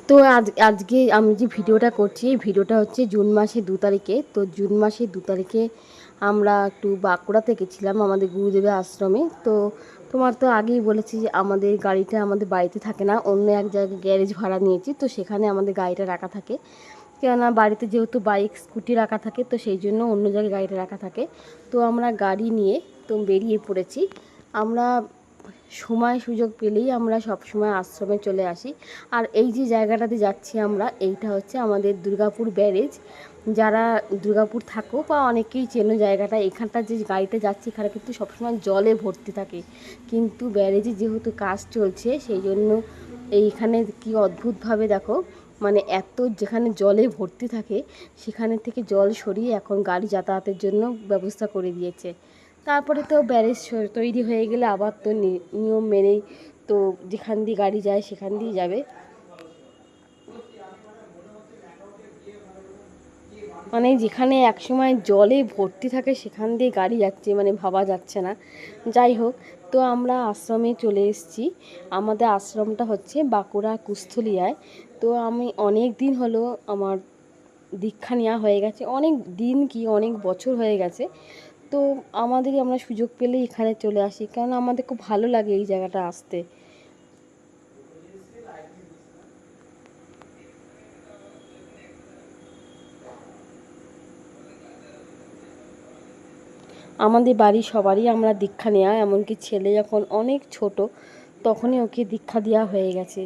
তো আজকে আমি যে ভিডিওটা করছি, এই ভিডিওটা হচ্ছে জুন মাসের 2 তারিখে। তো জুন মাসের 2 তারিখে আমরা একটু বাঁকুড়াতে গেছিলাম আমাদের গুরুদেবের আশ্রমে। তো তোমার তো আগেই বলেছি যে আমাদের গাড়িটা আমাদের বাড়িতে থাকে না, অন্য এক জায়গায় গ্যারেজ ভাড়া নিয়েছি, তো সেখানে আমাদের গাড়িটা রাখা থাকে। কেননা বাড়িতে যেহেতু বাইক স্কুটি রাখা থাকে, তো সেই জন্য অন্য জায়গায় গাড়িটা রাখা থাকে। তো আমরা গাড়ি নিয়ে তো বেরিয়ে পড়েছি। আমরা সময় সুযোগ পেলেই আমরা সব সময় আশ্রমে চলে আসি। আর এই যে জায়গাটাতে যাচ্ছি আমরা, এইটা হচ্ছে আমাদের দুর্গাপুর ব্যারেজ। যারা দুর্গাপুর থাকো বা অনেকেই চেনো জায়গাটা, এখানটা যে গাড়িতে যাচ্ছি এখানে কিন্তু সবসময় জলে ভর্তি থাকে, কিন্তু ব্যারেজে যেহেতু কাজ চলছে সেই জন্য এইখানে কি অদ্ভুতভাবে দেখো, মানে এত যেখানে জলে ভর্তি থাকে সেখানে থেকে জল সরিয়ে এখন গাড়ি যাতায়াতের জন্য ব্যবস্থা করে দিয়েছে। তারপরে তো ব্যারেজ তৈরি হয়ে গেলে আবার তো নিয়ম মেনেই তো যেখান দিয়ে গাড়ি যায় সেখান দিয়ে যাবে। মানে যেখানে একসময় জলে ভর্তি থাকে সেখান দিয়ে গাড়ি যাচ্ছে, মানে ভাবা যাচ্ছে না। যাই হোক, তো আমরা আশ্রমে চলে এসেছি। আমাদের আশ্রমটা হচ্ছে বাঁকুড়া কুস্থলিয়ায়। তো আমি অনেক দিন হলো আমার দীক্ষা নেওয়া হয়ে গেছে, অনেক দিন কি অনেক বছর হয়ে গেছে। তো আমরা সুযোগ পেলে এখানে চলে আসি, কারণ আমাদের খুব ভালো লাগে এই জায়গাটা আসতে। আমাদের বাড়ির সবারই আমরা দীক্ষা নেওয়া, এমনকি ছেলে যখন অনেক ছোট তখনই ওকে দীক্ষা দেওয়া হয়ে গেছে।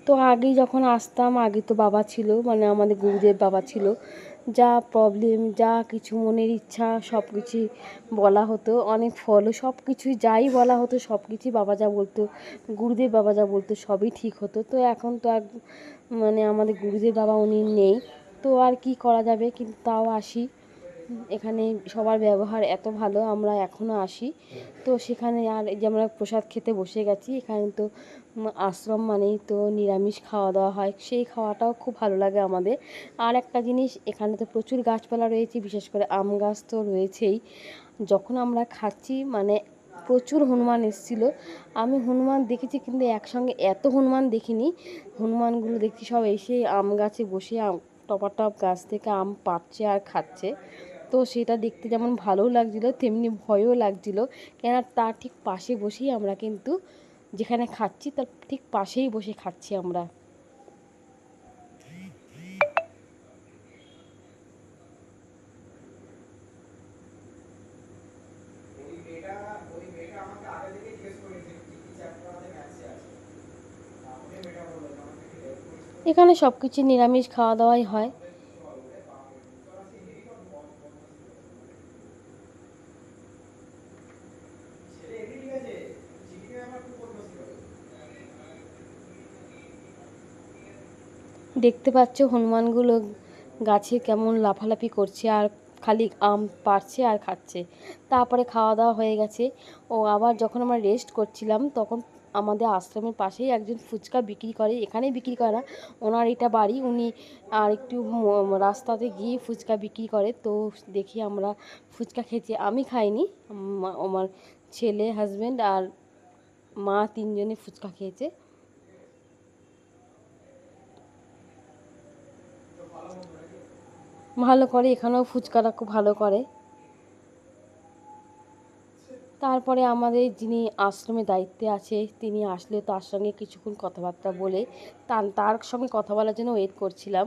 তো আগে যখন আসতাম, আগে তো বাবা ছিল, মানে আমাদের গুরুদেব বাবা ছিল। যা প্রবলেম, যা কিছু মনের ইচ্ছা সব কিছুই বলা হতো, অনেক ফলও সব কিছুই যাই বলা হতো সব কিছুই বাবা যা বলতো, গুরুদেব বাবা যা বলতো সবই ঠিক হতো। তো এখন তো আর মানে আমাদের গুরুদেব বাবা উনি নেই, তো আর কি করা যাবে, কিন্তু তাও আসি। এখানে সবার ব্যবহার এত ভালো, আমরা এখনও আসি। তো সেখানে আর এই যে আমরা প্রসাদ খেতে বসে গেছি, এখানে তো আশ্রম মানেই তো নিরামিষ খাওয়া দাওয়া হয়, সেই খাওয়াটাও খুব ভালো লাগে আমাদের। আর একটা জিনিস, এখানে তো প্রচুর গাছপালা রয়েছে, বিশেষ করে আম গাছ তো রয়েছেই। যখন আমরা খাচ্ছি মানে প্রচুর হনুমান এসেছিলো। আমি হনুমান দেখেছি কিন্তু একসঙ্গে এত হনুমান দেখিনি। হনুমানগুলো দেখছি সব এসে আম গাছে বসে টপাটপ গাছ থেকে আম পাড়ছে আর খাচ্ছে। তো সেটা দেখতে যেমন ভালোও লাগছিলো তেমনি ভয়ও লাগছিলো, কেননা তার ঠিক পাশে বসেই আমরা কিন্তু যেখানে খাচ্ছি তার ঠিক পাশেই বসে খাচ্ছি আমরা। এখানে সব কিছু নিরামিষ খাওয়া দাওয়াই হয়। দেখতে পাচ্ছ হনুমানগুলো গাছে কেমন লাফালাফি করছে আর খালি আম পাড়ছে আর খাচ্ছে। তারপরে খাওয়া দাওয়া হয়ে গেছে। ও আবার যখন আমরা রেস্ট করছিলাম তখন আমাদের আশ্রমের পাশেই একজন ফুচকা বিক্রি করে, এখানেই বিক্রি করে না, ওনার এটা বাড়ি, উনি আর একটু রাস্তাতে গিয়ে ফুচকা বিক্রি করে। তো দেখি আমরা ফুচকা খেয়েছি, আমি খাইনি, আমার ছেলে, হাজব্যান্ড আর মা তিনজনে ফুচকা খেয়েছে। ভালো করে, এখানেও ফুচকাটা খুব ভালো করে। তারপরে আমাদের যিনি আশ্রমে দায়িত্বে আছে তিনি আসলে তার সঙ্গে কিছুক্ষণ কথাবার্তা বলে তার সঙ্গে কথা বলার জন্য ওয়েট করছিলাম।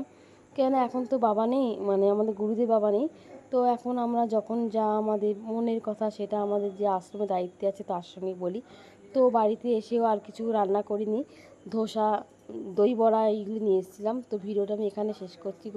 কেন এখন তো বাবা নেই, মানে আমাদের গুরুদেব বাবা নেই। তো এখন আমরা যখন যা আমাদের মনের কথা সেটা আমাদের যে আশ্রমে দায়িত্বে আছে তার সঙ্গে বলি। তো বাড়িতে এসেও আর কিছু রান্না করিনি, ধোসা, দই বড়া এইগুলি নিয়ে এসেছিলাম। তো ভিডিওটা আমি এখানে শেষ করছি।